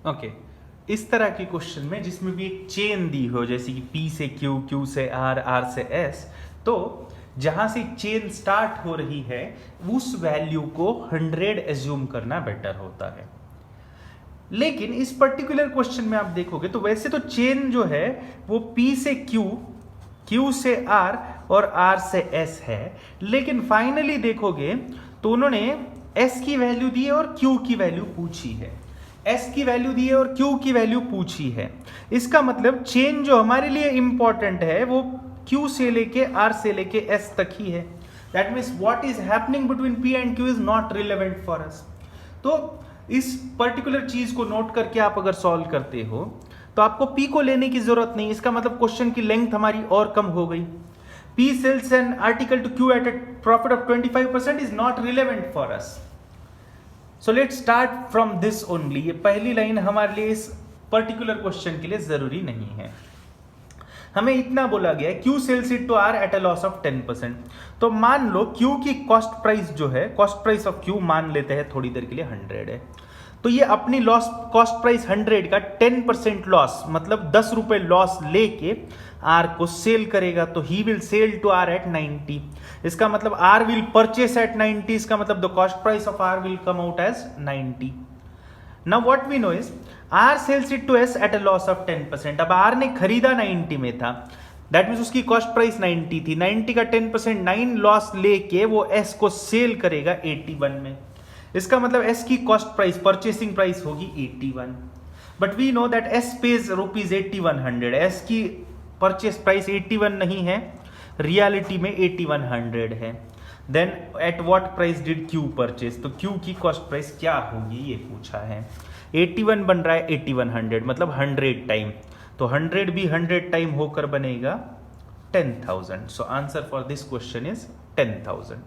Okay इस तरह के क्वेश्चन में जिसमें भी एक चेन दी हो, जैसे कि P से Q, Q से R, R से S, तो जहां से चेन स्टार्ट हो रही है उस वैल्यू को 100 एज्यूम करना बेटर होता है। लेकिन इस पर्टिकुलर क्वेश्चन में आप देखोगे तो वैसे तो चेन जो है वो P से Q, Q से R और R से S है, लेकिन फाइनली देखोगे तो उन्होंने S की वैल्यू दी है और Q की वैल्यू पूछी है। S की वैल्यू दी है और Q की वैल्यू पूछी है। इसका मतलब चेन जो हमारे लिए इंपॉर्टेंट है वो Q से लेके R से लेके S तक ही है। That means what is happening between P and Q is not relevant for us. तो इस पर्टिकुलर चीज को नोट करके आप अगर सॉल्व करते हो तो आपको P को लेने की जरूरत नहीं। इसका मतलब क्वेश्चन की लेंथ हमारी और कम हो गई। P sells an article to Q at a profit of 25% is not relevant for us. So let's start from this only. ये पहली लाइन हमारे लिए इस पर्टिकुलर क्वेश्चन के लिए जरूरी नहीं है। हमें इतना बोला गया है Q sells it to R at a loss of 10%। तो मान लो Q की कॉस्ट प्राइस जो है, कॉस्ट प्राइस ऑफ Q मान लेते हैं थोड़ी देर के लिए 100 है। तो ये अपनी लॉस कॉस्ट प्राइस 100 का 10% लॉस, मतलब 10 रुपए लॉस लेके R को सेल करेगा। तो he will sell to R at 90। इसका मतलब R विल परचेस एट 90। इसका मतलब the cost price of R will come out as 90। Now what we know is R sells it to S at a loss of 10%। अब R ने खरीदा 90 में था, that means उसकी कॉस्ट प्राइस 90 थी। 90 का 10% 9 लॉस लेके वो S को सेल करेगा 81 में। इसका मतलब S की कॉस्ट प्राइस, परचेसिंग प्राइस होगी 81। But we know that S pays rupees 8100। S की परचेस प्राइस 81 नहीं है, रियलिटी में 8100 है। Then at what price did Q purchase, तो Q की कॉस्ट प्राइस क्या होगी ये पूछा है। 81 बन रहा है 8100, मतलब 100 टाइम। तो 100 भी 100 टाइम होकर बनेगा 10,000। So answer for this question is 10,000।